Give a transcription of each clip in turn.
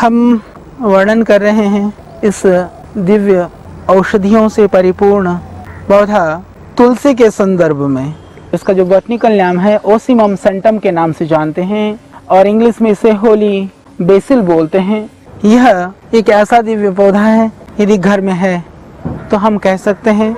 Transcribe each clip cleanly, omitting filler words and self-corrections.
हम वर्णन कर रहे हैं इस दिव्य औषधियों से परिपूर्ण पौधा तुलसी के संदर्भ में। इसका जो बॉटनिकल नाम है ओसिमम सेंटम के नाम से जानते हैं और इंग्लिश में इसे होली बेसिल बोलते हैं। यह एक ऐसा दिव्य पौधा है, यदि घर में है तो हम कह सकते हैं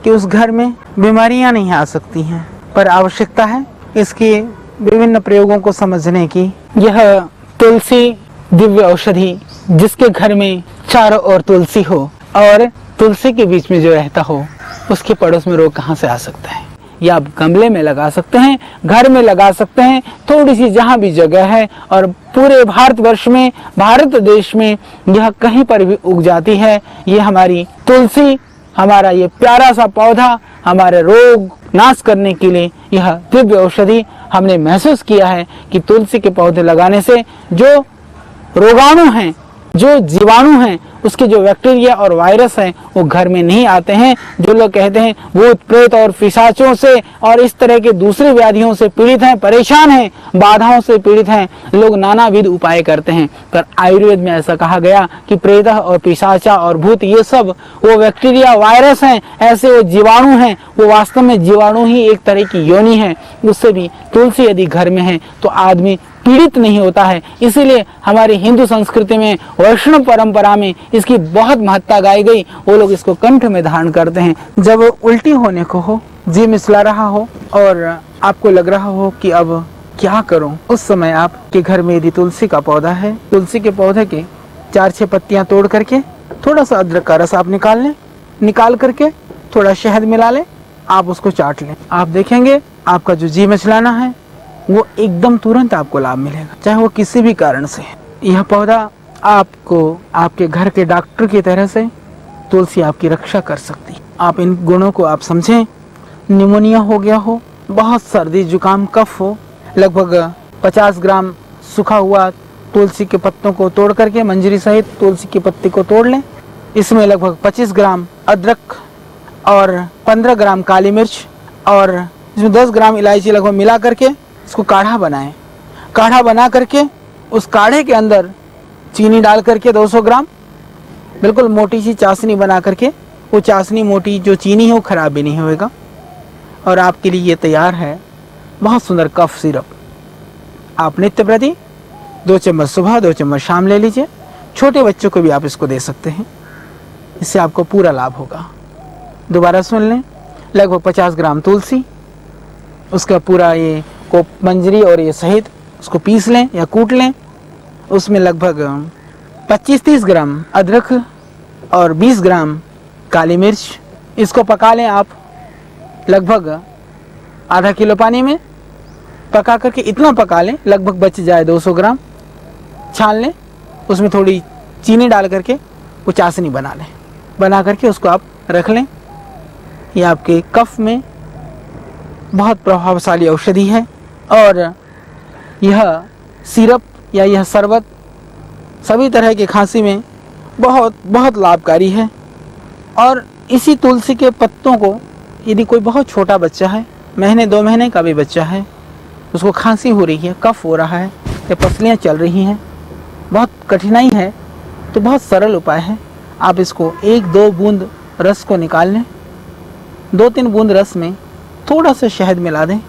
कि उस घर में बीमारियां नहीं आ सकती हैं, पर आवश्यकता है इसके विभिन्न प्रयोगों को समझने की। यह तुलसी दिव्य औषधि जिसके घर में चारों ओर तुलसी हो और तुलसी के बीच में जो रहता हो, उसके पड़ोस में रोग कहाँ से आ सकता है। या आप गमले में लगा सकते हैं, घर में लगा सकते हैं, थोड़ी सी जहाँ भी जगह है, और पूरे भारतवर्ष में, भारत देश में यह कहीं पर भी उग जाती है। ये हमारी तुलसी, हमारा ये प्यारा सा पौधा हमारे रोग नाश करने के लिए यह दिव्य औषधि हमने महसूस किया है कि तुलसी के पौधे लगाने से जो रोगाणु हैं, जो जीवाणु हैं, उसके जो बैक्टीरिया और वायरस हैं वो घर में नहीं आते हैं। जो लोग कहते हैं भूत प्रेत और पिशाचों से और इस तरह के दूसरी व्याधियों से पीड़ित हैं, परेशान हैं, बाधाओं से पीड़ित हैं, लोग नानाविध उपाय करते हैं, पर आयुर्वेद में ऐसा कहा गया कि प्रेत और पिशाचा और भूत ये सब वो बैक्टीरिया वायरस हैं, ऐसे वो जीवाणु हैं, वो वास्तव में जीवाणु ही एक तरह की योनि है। उससे भी तुलसी यदि घर में है तो आदमी पीड़ित नहीं होता है। इसीलिए हमारी हिंदू संस्कृति में, वैष्णव परंपरा में इसकी बहुत महत्ता गाई गई। वो लोग इसको कंठ में धारण करते हैं। जब उल्टी होने को हो, जी मिसला रहा हो और आपको लग रहा हो कि अब क्या करूं, उस समय आपके घर में यदि तुलसी का पौधा है, तुलसी के पौधे के 4-6 पत्तियां तोड़ करके थोड़ा सा अदरक का रस आप निकाल लें, निकाल करके थोड़ा शहद मिला लें, आप उसको चाट लें। आप देखेंगे आपका जो जी मिचलाना है वो एकदम तुरंत आपको लाभ मिलेगा, चाहे वो किसी भी कारण से। यह पौधा आपको आपके घर के डॉक्टर की तरह से तुलसी आपकी रक्षा कर सकती है। आप इन गुणों को आप समझें। निमोनिया हो गया हो, बहुत सर्दी जुकाम कफ हो, लगभग 50 ग्राम सूखा हुआ तुलसी के पत्तों को तोड़ करके मंजरी सहित तुलसी की पत्ती को तोड़ लें। इसमें लगभग 25 ग्राम अदरक और 15 ग्राम काली मिर्च और इसमें 10 ग्राम इलायची लगभग मिला करके इसको काढ़ा बनाएं। काढ़ा बना करके उस काढ़े के अंदर चीनी डाल करके 200 ग्राम बिल्कुल मोटी सी चाशनी बना करके, वो चाशनी मोटी जो चीनी है वो खराब भी नहीं होएगा और आपके लिए ये तैयार है बहुत सुंदर कफ सिरप। आप नित्य प्रति 2 चम्मच सुबह 2 चम्मच शाम ले लीजिए। छोटे बच्चों को भी आप इसको दे सकते हैं, इससे आपको पूरा लाभ होगा। दोबारा सुन लें, लगभग 50 ग्राम तुलसी, उसका पूरा ये को मंजरी और ये सहित उसको पीस लें या कूट लें। उसमें लगभग 25-30 ग्राम अदरक और 20 ग्राम काली मिर्च, इसको पका लें आप लगभग आधा किलो पानी में पका करके। इतना पका लें लगभग बच जाए 200 ग्राम, छान लें, उसमें थोड़ी चीनी डाल करके वो चाशनी बना लें, बना करके उसको आप रख लें। ये आपके कफ में बहुत प्रभावशाली औषधि है और यह सिरप या यह शरबत सभी तरह के खांसी में बहुत बहुत लाभकारी है। और इसी तुलसी के पत्तों को यदि कोई बहुत छोटा बच्चा है, महीने 2 महीने का भी बच्चा है, उसको खांसी हो रही है, कफ हो रहा है या पसलियाँ चल रही हैं, बहुत कठिनाई है, तो बहुत सरल उपाय है। आप इसको 1-2 बूंद रस को निकाल लें, 2-3 बूंद रस में थोड़ा सा शहद मिला दें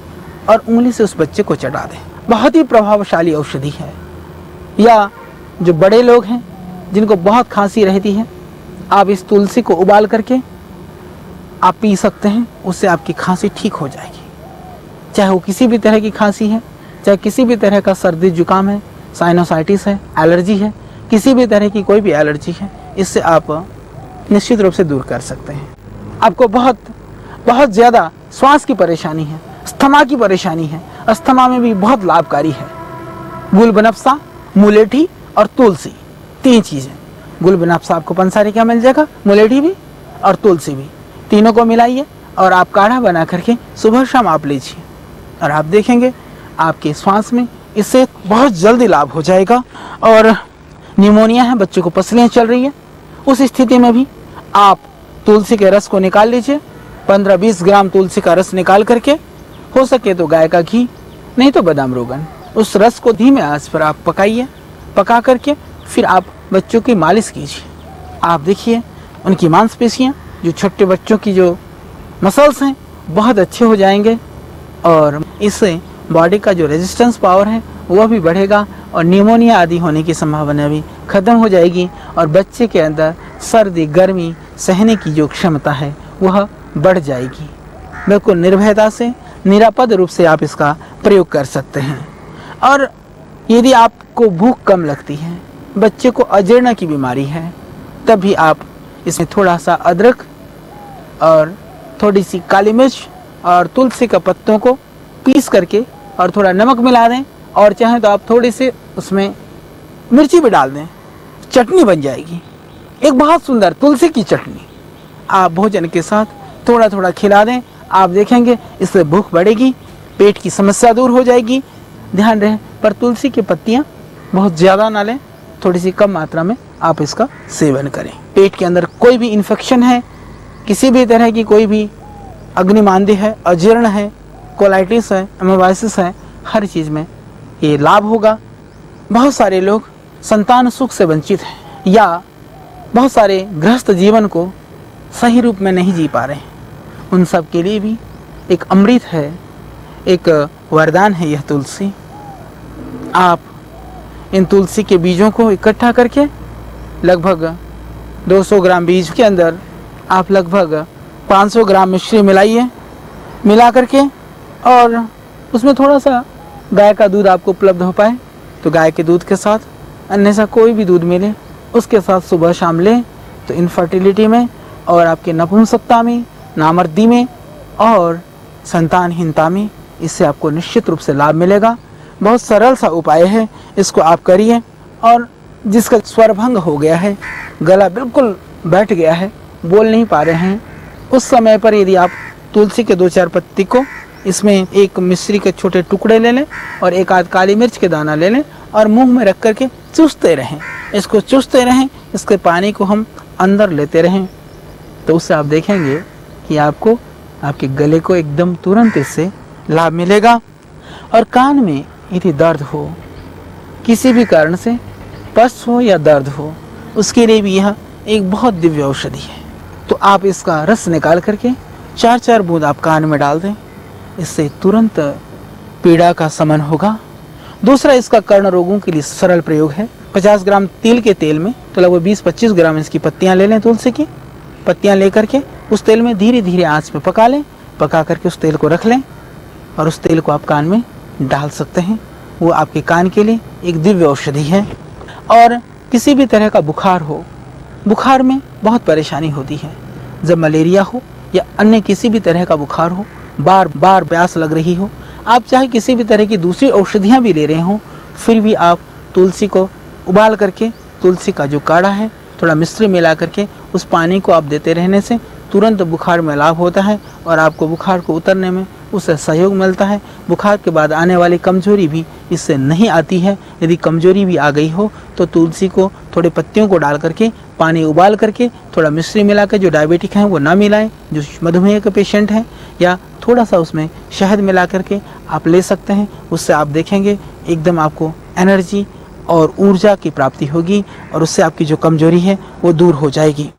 और उंगली से उस बच्चे को चटा दें। बहुत ही प्रभावशाली औषधि है। या जो बड़े लोग हैं जिनको बहुत खांसी रहती है, आप इस तुलसी को उबाल करके आप पी सकते हैं, उससे आपकी खांसी ठीक हो जाएगी। चाहे वो किसी भी तरह की खांसी है, चाहे किसी भी तरह का सर्दी जुकाम है, साइनोसाइटिस है, एलर्जी है, किसी भी तरह की कोई भी एलर्जी है, इससे आप निश्चित रूप से दूर कर सकते हैं। आपको बहुत बहुत ज़्यादा श्वास की परेशानी है, अस्थमा की परेशानी है, अस्थमा में भी बहुत लाभकारी है। गुलबनफसा, मुलेठी और तुलसी, 3 चीज़ें। गुलबनफसा आपको पंसारी का मिल जाएगा, मुलेठी भी और तुलसी भी, तीनों को मिलाइए और आप काढ़ा बना करके सुबह शाम आप लीजिए और आप देखेंगे आपके श्वास में इससे बहुत जल्दी लाभ हो जाएगा। और निमोनिया है, बच्चों को पसलियाँ चल रही है, उस स्थिति में भी आप तुलसी के रस को निकाल लीजिए। 15-20 ग्राम तुलसी का रस निकाल करके, हो सके तो गाय का घी, नहीं तो बादाम रोगन, उस रस को धीमे आंच पर आप पकाइए। पका करके फिर आप बच्चों की मालिश कीजिए। आप देखिए उनकी मांसपेशियाँ, जो छोटे बच्चों की जो मसल्स हैं, बहुत अच्छे हो जाएंगे और इससे बॉडी का जो रेजिस्टेंस पावर है वह भी बढ़ेगा और निमोनिया आदि होने की संभावना भी खत्म हो जाएगी और बच्चे के अंदर सर्दी गर्मी सहने की जो क्षमता है वह बढ़ जाएगी। बिल्कुल निर्भयता से निरापद रूप से आप इसका प्रयोग कर सकते हैं। और यदि आपको भूख कम लगती है, बच्चे को अजीर्ण की बीमारी है, तब भी आप इसमें थोड़ा सा अदरक और थोड़ी सी काली मिर्च और तुलसी के पत्तों को पीस करके और थोड़ा नमक मिला दें और चाहें तो आप थोड़ी सी उसमें मिर्ची भी डाल दें, चटनी बन जाएगी। एक बहुत सुंदर तुलसी की चटनी आप भोजन के साथ थोड़ा थोड़ा खिला दें। आप देखेंगे इससे भूख बढ़ेगी, पेट की समस्या दूर हो जाएगी। ध्यान रहे पर तुलसी की पत्तियाँ बहुत ज़्यादा ना लें, थोड़ी सी कम मात्रा में आप इसका सेवन करें। पेट के अंदर कोई भी इन्फेक्शन है, किसी भी तरह की कोई भी अग्निमांद्य है, अजीर्ण है, कोलाइटिस है, एमोबाइसिस है, हर चीज़ में ये लाभ होगा। बहुत सारे लोग संतान सुख से वंचित हैं या बहुत सारे गृहस्थ जीवन को सही रूप में नहीं जी पा रहे हैं, उन सब के लिए भी एक अमृत है, एक वरदान है यह तुलसी। आप इन तुलसी के बीजों को इकट्ठा करके लगभग 200 ग्राम बीज के अंदर आप लगभग 500 ग्राम मिश्री मिलाइए। मिला करके और उसमें थोड़ा सा गाय का दूध आपको उपलब्ध हो पाए तो गाय के दूध के साथ, अन्यथा कोई भी दूध मिले उसके साथ सुबह शाम लें तो इनफर्टिलिटी में और आपके नपुंसकता में, नामर्दी में और संतानहीनता में इससे आपको निश्चित रूप से लाभ मिलेगा। बहुत सरल सा उपाय है, इसको आप करिए। और जिसका स्वरभंग हो गया है, गला बिल्कुल बैठ गया है, बोल नहीं पा रहे हैं, उस समय पर यदि आप तुलसी के 2-4 पत्ती को इसमें एक मिश्री के छोटे टुकड़े ले लें और एक आध काली मिर्च के दाना ले लें और मुंह में रख करके चूसते रहें। इसको चूसते रहें, इसके पानी को हम अंदर लेते रहें तो उससे आप देखेंगे कि आपको आपके गले को एकदम तुरंत इससे लाभ मिलेगा। और कान में यदि दर्द हो, किसी भी कारण से पस हो या दर्द हो, उसके लिए भी यह एक बहुत दिव्य औषधि है। तो आप इसका रस निकाल करके 4-4 बूंद आप कान में डाल दें, इससे तुरंत पीड़ा का शमन होगा। दूसरा इसका कर्ण रोगों के लिए सरल प्रयोग है। 50 ग्राम तिल के तेल में तो लगभग 20-25 ग्राम इसकी पत्तियां ले लें, तुलसी की पत्तियां लेकर के उस तेल में धीरे धीरे आंच पे पका लें। पका करके उस तेल को रख लें और उस तेल को आप कान में डाल सकते हैं। वो आपके कान के लिए एक दिव्य औषधि है। और किसी भी तरह का बुखार हो, बुखार में बहुत परेशानी होती है, जब मलेरिया हो या अन्य किसी भी तरह का बुखार हो, बार बार प्यास लग रही हो, आप चाहे किसी भी तरह की दूसरी औषधियाँ भी ले रहे हों, फिर भी आप तुलसी को उबाल करके, तुलसी का जो काढ़ा है थोड़ा मिश्री मिला करके उस पानी को आप देते रहने से तुरंत बुखार में लाभ होता है और आपको बुखार को उतरने में उससे सहयोग मिलता है। बुखार के बाद आने वाली कमजोरी भी इससे नहीं आती है। यदि कमजोरी भी आ गई हो तो तुलसी को थोड़े पत्तियों को डाल करके पानी उबाल करके थोड़ा मिश्री मिला कर, जो डायबिटिक हैं वो ना मिलाएं, जो मधुमेह के पेशेंट हैं, या थोड़ा सा उसमें शहद मिला करके आप ले सकते हैं। उससे आप देखेंगे एकदम आपको एनर्जी और ऊर्जा की प्राप्ति होगी और उससे आपकी जो कमजोरी है वो दूर हो जाएगी।